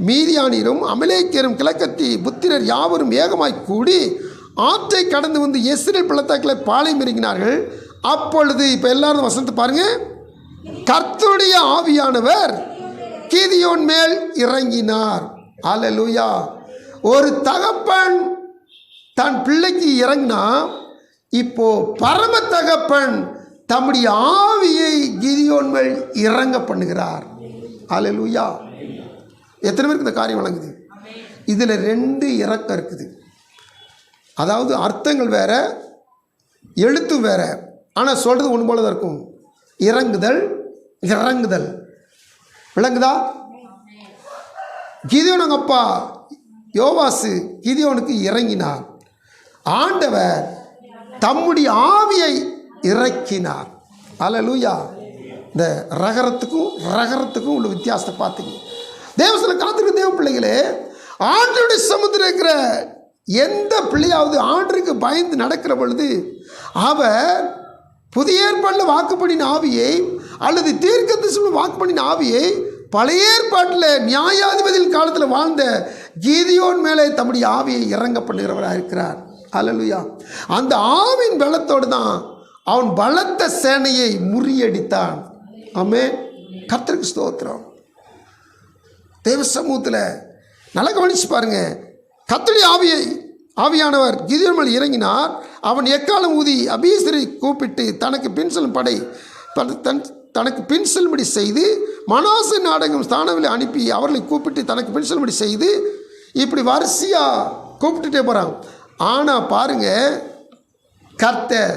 மீதியானியரும் அமலேக்கியரும் கிழக்கத்தி புத்திரர் யாவரும் ஏகமாய் கூடி ஆற்றை கடந்து வந்து இஸ்ரவேல் பள்ளத்தாக்கிலே பாளையம் இறங்கினார்கள். அப்பொழுது இப்போ எல்லாரும் வசனத்தை பாருங்கள். கர்த்தருடைய ஆவியானவர் கிதியோன் மேல் இறங்கினார். அல்லேலூயா. ஒரு தகப்பன் தன் பிள்ளைக்கு இறங்கினா இப்போ பரம தகப்பன் தம்முடைய ஆவியை கிதியோன் மேல் இறங்க பண்ணுகிறார். அல்லேலூயா. எத்தனை பேருக்கு இந்த காரியம் வழங்குது? இதில் 2 இறக்கம் இருக்குது. அதாவது அர்த்தங்கள் வேற, எழுத்தும் வேற, ஆனால் சொல்கிறது ஒன்று போல தான் இருக்கும். இறங்குதல், இறங்குதல். விளங்குதா? கிதியோனுங்க அப்பா யோவாசு கிதியோனுக்கு இறங்கினார். ஆண்டவர் தம்முடைய ஆவியை இறக்கினார். அல்லேலூயா. இந்த ரகரத்துக்கும் உள்ள வித்தியாசத்தை பார்த்தீங்க. தேவசன காத்திருக்க தேவ பிள்ளைகளே, ஆண்டவருடைய சமுத்திரம் இருக்கிற எந்த பிள்ளையாவது ஆண்டருக்கு பயந்து நடக்கிற பொழுது அவர் புதிய ஏற்பாட்டில் வாக்குப்படின ஆவியை அல்லது தீர்க்கதரிசனம் வாக்குப்படின ஆவியை பழைய ஏற்பாட்டில் நியாயாதிபதியின் காலத்தில் வாழ்ந்த கீதியோன் மேலே தம்முடைய ஆவியை இறங்க பண்ணுகிறவராக இருக்கிறார். அல்லேலூயா. அந்த ஆவின் பலத்தோடு தான் அவன் பலத்த சேனையை முறியடித்தான். ஆமென். கர்த்தருக்கு ஸ்தோத்திரம். தேவ சமூகத்தில் நல்லா கவனிச்சு பாருங்க. கர்த்தருடைய ஆவியானவர் கிதியோன் மேல் இறங்கினார். அவன் எக்காலம் ஊதி அபீசரை கூப்பிட்டு தனக்கு பின் செல்லும் படை தனக்கு பின் செல்லும்படி செய்து மனாசே நாடகம் ஸ்தானவில் அனுப்பி அவர்களை கூப்பிட்டு தனக்கு பின் செல்லும்படி செய்து இப்படி வரிசையாக கூப்பிட்டுட்டே போகிறான். ஆனால் பாருங்க, கர்த்தர்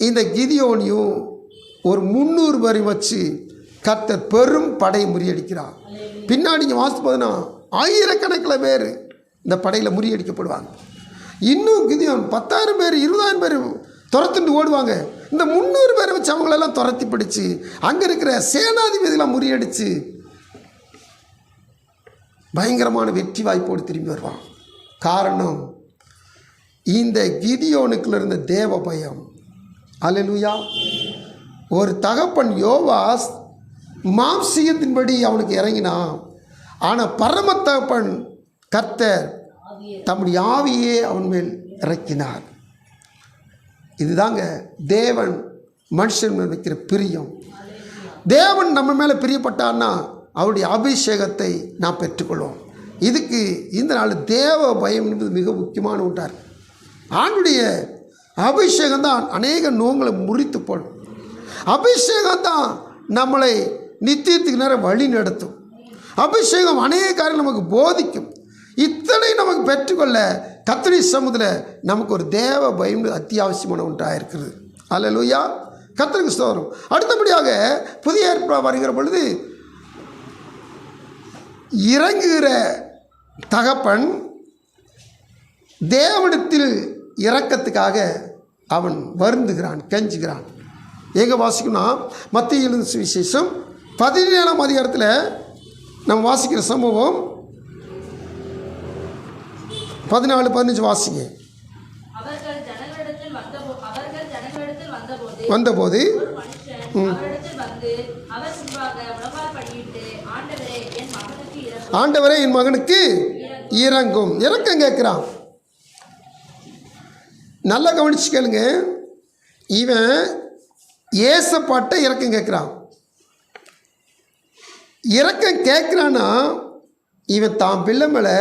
இந்த கிதியோனையும் ஒரு 300 பேரை வச்சு கர்த்தர் பெரும் படை முறியடிக்கிறார். பின்னாடி நீங்கள் வாசித்து போதுன்னா ஆயிரக்கணக்கில் பேர் இந்த படையில் முறியடிக்கப்படுவாங்க. இன்னும் கிதியோன் 10,000 பேர் 20,000 பேர் துரத்துண்டு ஓடுவாங்க. இந்த 300 பேரை வச்சு அவங்களெல்லாம் துரத்தி பிடிச்சி அங்கே இருக்கிற சேனாதிபதியெல்லாம் முறியடித்து பயங்கரமான வெற்றி வாய்ப்போடு திரும்பி வருவான். காரணம், இந்த கிதியோனுக்குள்ள இருந்த தேவ பயம். அல்லேலூயா. ஒரு தகப்பன் யோவாஸ் மாம்சீகத்தின்படி அவனுக்கு இறங்கினான். ஆனால் பரம தகப்பன் கர்த்தர் தம்முடைய ஆவியே அவன் மேல் இறக்கினார். இதுதாங்க தேவன் மனுஷன் மேல் வைக்கிற பிரியம். தேவன் நம்ம மேலே பிரியப்பட்டார்னா அவருடைய அபிஷேகத்தை நாம் பெற்றுக்கொள்வோம். இதுக்கு இந்த நாள் தேவ பயம் என்பது மிக முக்கியமான ஒன்றார். ஆண்டுடைய அபிஷேகம் தான் அநேக நோங்களை முறித்து போடும். அபிஷேகம் தான் நம்மளை நித்தியத்துக்கு நேரம் வழி நடத்தும். அபிஷேகம் அநேக காரியம் நமக்கு போதிக்கும். இத்தனை நமக்கு பெற்றுக்கொள்ள கர்த்தருடைய சமூகத்தில் நமக்கு ஒரு தேவ பயம் அத்தியாவசியமான ஒன்றாக இருக்கிறது. அல்லேலூயா. கர்த்தருக்கு ஸ்தோத்திரம். அடுத்தபடியாக புதிய ஏற்பாடு வருகிற பொழுது இறங்குகிற தகப்பன் தேவனிடத்தில் இரக்கத்துக்காக அவன் வருந்துகிறான், கெஞ்சுகிறான். எங்கே வாசிக்கணும்னா மத்திய எழுதின சுவிசேஷம் 17ஆம் அதிகாரத்தில் நம்ம வாசிக்கிற சம்பவம் 14-15 வாசிங்க. அவர்கள் ஜனங்களிடத்தில் வந்தபோது ஒரு மனுஷன் அவரிடத்தில் வந்து அவர் முன்பாக முழங்கால் படியிட்டு, ஆண்டவரே என் மகனுக்கு இறங்கும். இறக்கம் கேட்குறான். நல்லா கவனிச்சு கேளுங்க. இவன் ஏசப்பாட்ட இறக்கம் கேட்குறான். இறக்கம் கேட்குறான்னா இவன் தான் பிள்ளை மேலே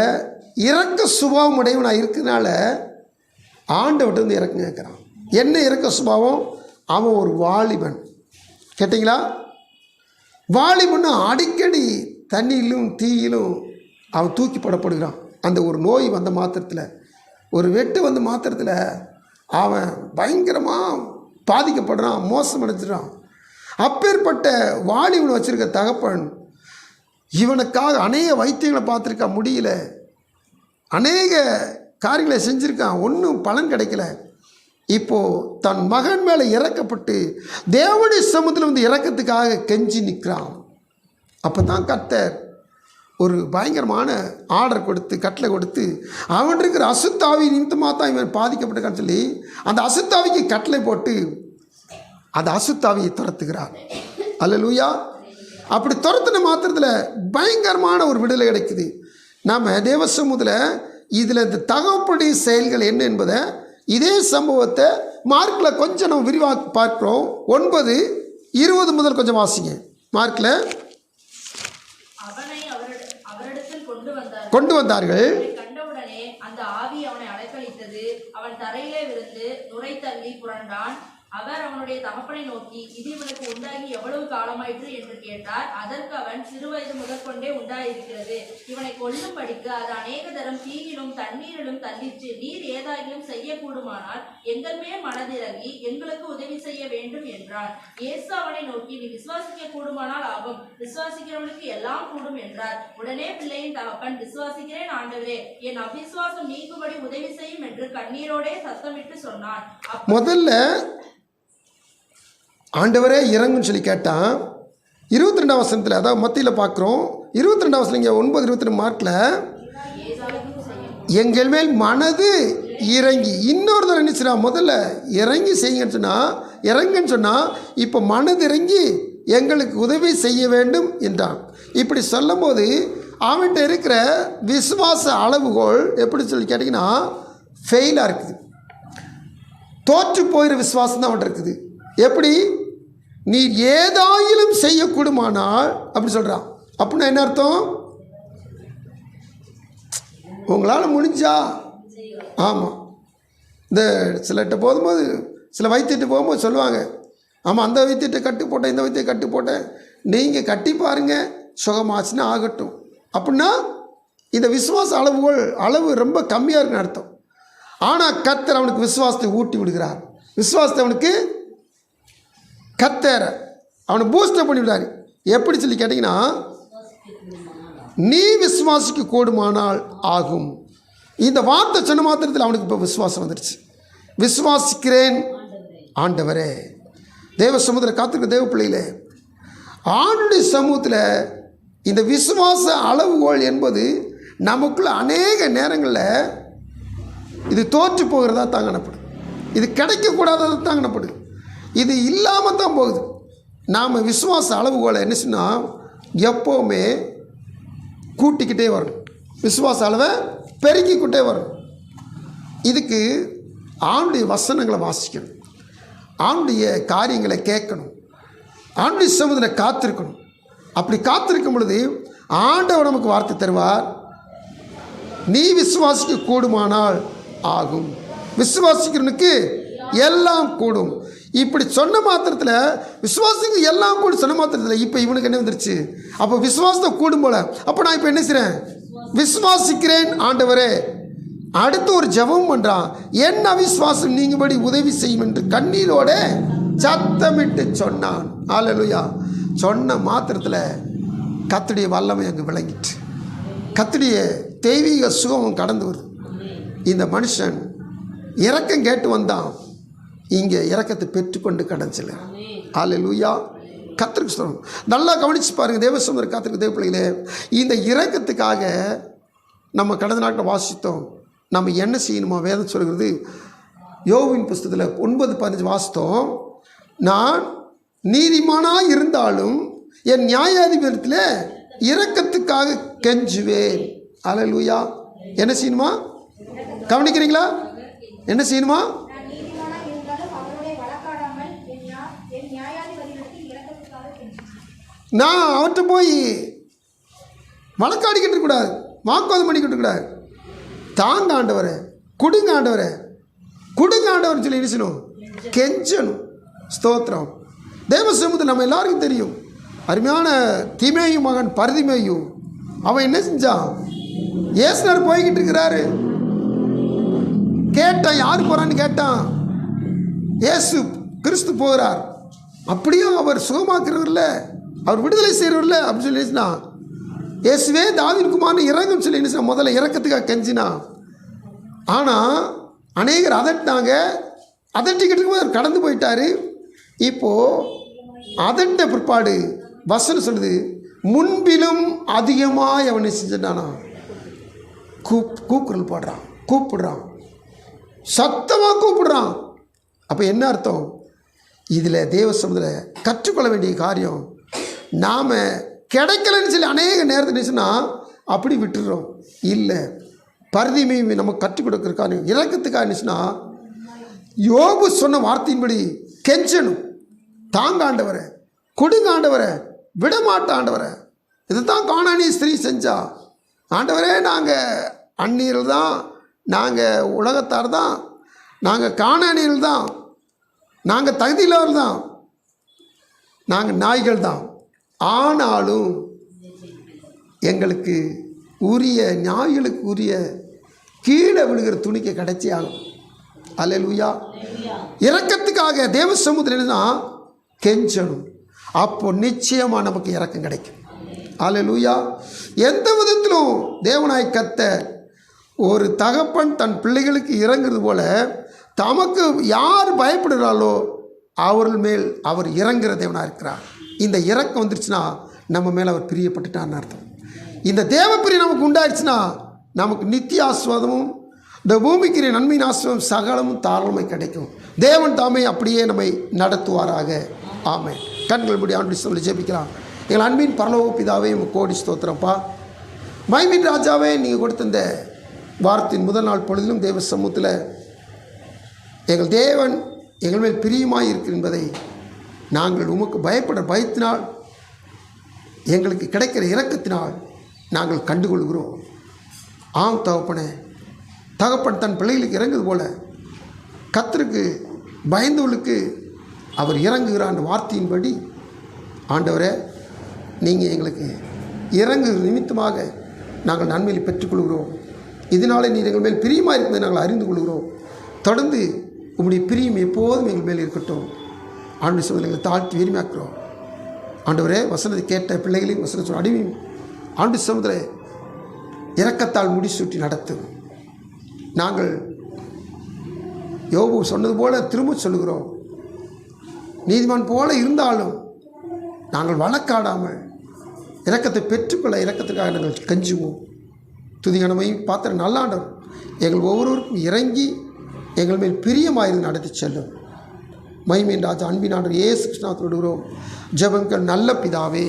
இறக்க சுபாவம் உடையவனாக இருக்கிறதுனால ஆண்டவர்கிட்ட வந்து இறக்கம் கேட்குறான். என்ன இறக்க சுபாவம்? அவன் ஒரு வாலிபன். கேட்டிங்களா? வாலிபன்னு அடிக்கடி தண்ணியிலும் தீயிலும் அவன் தூக்கி போடப்படுகிறான். அந்த ஒரு நோய் வந்த மாத்திரத்தில், ஒரு வெட்டு வந்த மாத்திரத்தில் அவன் பயங்கரமாக பாதிக்கப்படுறான், மோசம் அடைஞ்சிடான். அப்பேற்பட்ட வாலிபன் வச்சுருக்க தகப்பன் இவனுக்காக அநேக வைத்தியங்களை பார்த்துருக்கா, முடியல. அநேக காரியங்களை செஞ்சுருக்கான், ஒன்றும் பலன் கிடைக்கல. இப்போது தன் மகன் மேலே இறக்கப்பட்டு தேவனுடைய சமூகத்தில் வந்து இறக்கத்துக்காக கெஞ்சி நிற்கிறான். அப்போ தான் கர்த்தர் ஒரு பயங்கரமான ஆர்டர் கொடுத்து, கட்டளை கொடுத்து, அவன் இருக்கிற அசுத்தாவி நிமித்தமாக தான் இவன் பாதிக்கப்பட்டிருக்கான்னு சொல்லி அந்த அசுத்தாவிக்கு கட்டளை போட்டு அந்த அசுத்தாவியை துரத்துகிறார். அல்லேலூயா. அப்படி துரத்தின மாத்திரத்தில் பயங்கரமான ஒரு விடுதலை கிடைக்குது. நாம் தேவ சமூகத்தில் இதில் இந்த தகவலுடைய செயல்கள் என்ன என்பதை இதே சம்பவத்தை மார்க்கில் கொஞ்சம் நம்ம விரிவாக பார்க்கிறோம். 9:20 முதல் கொஞ்சம் வாசிங்க. மார்க்கில் கொண்டு வந்தார்கள். கண்டவுடனே அந்த ஆவி அவனை அலைக்கழித்தது. அவன் தரையிலே விழுந்து நுரை தள்ளி புரண்டான். அவர் அவனுடைய தகப்பனை நோக்கி, இது இவனுக்கு உண்டாகி எவ்வளவு காலமாயிற்று என்று கேட்டார். அதற்கு அவன், சிறுவயது முதற்கொண்டே உண்டாயிருக்கிறது. இவனை கொல்லும்படிக்கு அது அநேக தரம் தீயிலும் தண்ணீரிலும் தள்ளிற்று. நீர் ஏதாயிலும் செய்யக்கூடுமானால் எங்கள் மேல் மனதிறங்கி எங்களுக்கு உதவி செய்ய வேண்டும் என்றார். இயேசு அவனை நோக்கி, நீ விசுவாசிக்க கூடுமானால் ஆகும், விசுவாசிக்கிறவனுக்கு எல்லாம் கூடும் என்றார். உடனே பிள்ளையின் தகப்பன், விசுவாசிக்கிறேன் ஆண்டவரே, என் அவிசுவாசம் நீங்கும்படி உதவி செய்யும் என்று கண்ணீரோடே சத்தமிட்டு சொன்னான். முதல்ல ஆண்டவரே இறங்குன்னு சொல்லி கேட்டான். 22ஆம் வசனத்தில், அதாவது மத்தியில் பார்க்குறோம். 22ஆம் வசனம் இங்கே 9:22 மார்க்கில், எங்கள் மேல் மனது இறங்கி, இன்னொரு தடவை நினைச்சுனா முதல்ல இறங்கி செய்யுங்கன்னு சொன்னால், இறங்குன்னு சொன்னால் இப்போ மனது இறங்கி எங்களுக்கு உதவி செய்ய வேண்டும் என்றான். இப்படி சொல்லும் போது அவன்கிட்ட இருக்கிற விசுவாச அளவுகோல் எப்படி சொல்லி கேட்டிங்கன்னா ஃபெயிலாக இருக்குது. தோற்று போயிற விசுவாசம் தான் அவன்கிட்ட இருக்குது. எப்படி? நீ ஏதாயிலும் செய்யக்கூடுமானால் அப்படி சொல்கிறான். அப்படின்னா என்ன அர்த்தம்? உங்களால் முடிஞ்சா. ஆமாம், இந்த சிலர்கிட்ட போகும்போது, சில வைத்தியத்தை போகும்போது சொல்லுவாங்க, ஆமாம் அந்த வைத்தியத்தை கட்டு போட்டேன், இந்த வைத்தியம் கட்டு போட்டேன், நீங்கள் கட்டி பாருங்கள், சுகமாச்சுன்னா ஆகட்டும். அப்படின்னா இந்த விசுவாச அளவு ரொம்ப கம்மியாக இருக்குன்னு அர்த்தம். ஆனால் கர்த்தர் அவனுக்கு விசுவாசத்தை ஊட்டி விடுகிறார். விசுவாசத்தை அவனுக்கு கர்த்தர் அவனை பூஸ்டப் பண்ணி விடாரு. எப்படி சொல்லி கேட்டிங்கன்னா, நீ விசுவாசிக்க கூடுமானால் ஆகும். இந்த வார்த்தை சொன்ன மாத்திரத்தில் அவனுக்கு இப்போ விசுவாசம் வந்துடுச்சு. விசுவாசிக்கிறேன் ஆண்டவரே. தேவ சமூகத்தில் காத்திருக்க தேவ பிள்ளைகளே, ஆண்டுடைய சமூகத்தில் இந்த விசுவாச அளவுகோல் என்பது நமக்குள்ள அநேக நேரங்களில் இது தோற்று போகிறதா தான் காணப்படுது. இது கிடைக்கக்கூடாததா தான் காணப்படுது. இது இல்லாமல் தான் போகுது. நாம் விசுவாச அளவுகோலை என்ன சொன்னால் எப்போவுமே கூட்டிக்கிட்டே வரணும். விசுவாச அளவை பெருக்கிக்கிட்டே வரணும். இதுக்கு ஆண்டுடைய வசனங்களை வாசிக்கணும், ஆண்டுடைய காரியங்களை கேட்கணும், ஆண்டுடைய சமூகத்தில் காத்திருக்கணும். அப்படி காத்திருக்கும் பொழுது ஆண்டவர் நமக்கு வார்த்தை தருவார். நீ விசுவாசிக்க கூடுமானால் ஆகும், விசுவாசிக்கிறவனுக்கு எல்லாம் கூடும். இப்படி சொன்ன மாத்திரத்தில், விசுவாசிக்கு எல்லாம் கூடும் சொன்ன மாத்திரத்தில் இப்போ இவனுக்கு என்ன வந்துருச்சு? அப்போ விசுவாசத்தை கூடும் போல. அப்போ நான் இப்போ என்ன செய்கிறேன்? விசுவாசிக்கிறேன் ஆண்டவரே. அடுத்து ஒரு ஜெபம் பண்ணுறான், என் அவிசுவாசம் நீங்கும்படி உதவி செய்யும் என்று கண்ணீரோட சத்தமிட்டு சொன்னான். அல்லேலூயா. சொன்ன மாத்திரத்தில் கர்த்தருடைய வல்லமை அங்கே விளங்கிட்டு, கர்த்தருடைய தெய்வீக சுகம் கடந்து வருது. இந்த மனுஷன் இரக்கம் கேட்டு வந்தான், இங்கே இரக்கத்தை பெற்றுக்கொண்டு கடந்துச்சல. அல்லேலூயா. கர்த்தருக்கு சொல்லுவோம். நல்லா கவனித்து பாருங்கள் தேவசமர் காத்திருக்க தேவ பிள்ளைகளே. இந்த இரக்கத்துக்காக நம்ம கடந்த நாட்டில் வாசித்தோம். நம்ம என்ன செய்யணுமா? வேதம் சொல்கிறது, யோவின் புஸ்தகத்தில் 9:15 வாசித்தோம். நான் நீதிமானாக இருந்தாலும் என் நியாயாதிபதியில் இரக்கத்துக்காக கெஞ்சுவேன். அல்லேலூயா. என்ன செய்யணுமா? கவனிக்கிறீங்களா? என்ன செய்யணுமா? நான் அவர்கிட்ட போய் வழக்காடிக்கிட்டு இருக்கக்கூடாது, வாக்குவாதம் பண்ணிக்கிட்டு இருக்கக்கூடாது. தாங்க ஆண்டவரை, கொடுங்க ஆண்டவரை, கொடுங்க ஆண்டவர்னு சொல்லி என்ன செய்யணும்? கெஞ்சணும். ஸ்தோத்திரம். தேவ சமூகத்தில் நம்ம எல்லாருக்கும் தெரியும், அருமையான திமேயு மகன் பர்திமேயு அவன் என்ன செஞ்சான்? இயேசுநாதர் போய்கிட்டு இருக்கிறாரு. கேட்டான், யார் போகிறான்னு கேட்டான். இயேசு கிறிஸ்து போகிறார். அப்படியும் அவர் சுகமாக்குறவர்ல, அவர் விடுதலை செய்கிறவர்ல அப்படின்னு சொல்லி நினைச்சினா, இயேசுவே தாவீது குமாரன் இறங்குன்னு சொல்லி நினைச்சா முதல்ல இறக்கத்துக்காக கெஞ்சினா. ஆனால் அநேகர் அதட்டினாங்க. அதட்டிக்கிட்டு இருக்கும்போது அவர் கடந்து போயிட்டார். இப்போது அதட்ட பிற்பாடு வசனம் சொல்லுது, முன்பிலும் அதிகமாக அவனை செஞ்சிட்டானா. கூக்குரல் போடுறான், கூப்பிடுறான், சத்தமாக கூப்பிடுறான். அப்போ என்ன அர்த்தம்? இதில் தேவ சமூகத்தில் கற்றுக்கொள்ள வேண்டிய காரியம், நாம் கிடைக்கலன்னு சொல்லி அநேக நேரத்தில் நினைச்சுன்னா அப்படி விட்டுடுறோம். இல்லை, பர்திமேயுவை நமக்கு கற்றுக் கொடுக்குற காரியம் இரக்கத்துக்காக இருந்துச்சுன்னா, யோபு சொன்ன வார்த்தையின்படி கெஞ்சணும். தாங்க ஆண்டவரை, கொடுங்க ஆண்டவரை, விடமாட்ட ஆண்டவரை. இதுதான் கானானிய ஸ்திரீ செஞ்சா. ஆண்டவரே, நாங்கள் அந்நியர்கள் தான், நாங்கள் உலகத்தார் தான், நாங்கள் கானானியர்கள் தான், நாங்கள் தகுதியில்லாதவர்கள் தான், நாங்கள் நாய்கள் தான். ஆனாலும் எங்களுக்கு உரிய நாய்களுக்கு உரிய கீழே விழுகிற துணிக்கு கிடைச்சி ஆகும். அல்லேலூயா. இரக்கத்துக்காக தேவ சமூகத்தில்னா கெஞ்சணும். அப்போ நிச்சயமாக நமக்கு இரக்கம் கிடைக்கும். அல்லேலூயா. எந்த விதத்திலும் தேவனாய் கர்த்தர் ஒரு தகப்பன் தன் பிள்ளைகளுக்கு இறங்குறது போல தமக்கு யார் பயப்படுகிறாளோ அவர்கள் மேல் அவர் இறங்குற தேவனாக இருக்கிறார். இந்த இறக்கம் வந்துருச்சுன்னா நம்ம மேலே அவர் பிரியப்பட்டுட்டான்னு அர்த்தம். இந்த தேவ பிரியம் நமக்கு உண்டாயிடுச்சுன்னா நமக்கு நித்திய ஆசீர்வாதமும் இந்த பூமிக்கு நன்மையின் ஆசீர்வாதம் சகலமும் தாராளமாய் கிடைக்கும். தேவன் தாமே அப்படியே நம்மை நடத்துவாராக. ஆமென். கண்கள் முடி ஆண்டு சொல்லி ஜெபிக்கலாம். எங்கள் அன்பின் பரலோக பிதாவே உங்கள் கோடி ஸ்தோத்திரப்பா. மகிமையின் ராஜாவே, நீங்கள் கொடுத்த இந்த வாரத்தின் முதல் நாள் பொழுதிலும் தேவ சமூகத்தில் எங்கள் தேவன் எங்கள் மேல் பிரியமாய் இருக்கு என்பதை நாங்கள் உமக்கு பயப்பட பயத்தினால் எங்களுக்கு கிடைக்கிற இரக்கத்தினால் நாங்கள் கண்டுகொள்கிறோம். ஆம் தகப்பனே, தகப்பன் தன் பிள்ளைகளுக்கு இறங்குது போல கர்த்தருக்கு பயந்தவர்களுக்கு அவர் இறங்குகிறார் என்ற வார்த்தையின்படி ஆண்டவரே, நீங்கள் எங்களுக்கு இறங்கு நிமித்தமாக நாங்கள் நன்மையை பெற்றுக்கொள்கிறோம். இதனாலே நீர் எங்கள் மேல் பிரியமாக இருப்பதை நாங்கள் அறிந்து கொள்கிறோம். தொடர்ந்து உங்களுடைய பிரியம் எப்போதும் எங்கள் மேல் இருக்கட்டும். ஆண்டு சொல்வதை எங்களை தாழ்த்தி விரும்பியாக்குறோம். ஆண்டவரே, வசனத்தை கேட்ட பிள்ளைகளையும் வசனத்தோட அடிமையும் ஆண்டு சமுதிரை இரக்கத்தால் முடிசூட்டி நடத்தும். நாங்கள் யோபு சொன்னது போல திரும்ப சொல்லுகிறோம், நீதிமான் போல இருந்தாலும் நாங்கள் வழக்காடாமல் இரக்கத்தை பெற்றுக்கொள்ள இரக்கத்திற்காக நாங்கள் கஞ்சுவோம். துதிகனமை பாத்திர நல்லாண்டவர் எங்கள் ஒவ்வொருவருக்கும் இறங்கி எங்கள் மேல் பிரியமாயிருந்து நடத்தி செல்லும். மகிமையின் ராஜா அன்பின் ஆண்டவர் இயேசு கிருஷ்ணாவுக்கு விடுகிறோம் ஜெபங்கள் நல்ல பிதாவே.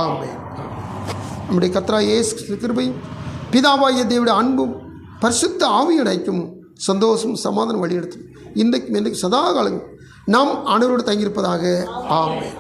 ஆமென். நம்முடைய கர்த்தராகிய இயேசு கிறிஸ்து கிருபையும் பிதாவாகிய தேவனுடைய அன்பும் பரிசுத்த ஆவியின் ஐக்கியமும் சந்தோஷமும் சமாதானம் வழிநடத்தும் இன்றைக்கும் என்றைக்கும் சதா காலம் நம் அனைவரோடு தங்கியிருப்பதாக. ஆமென்.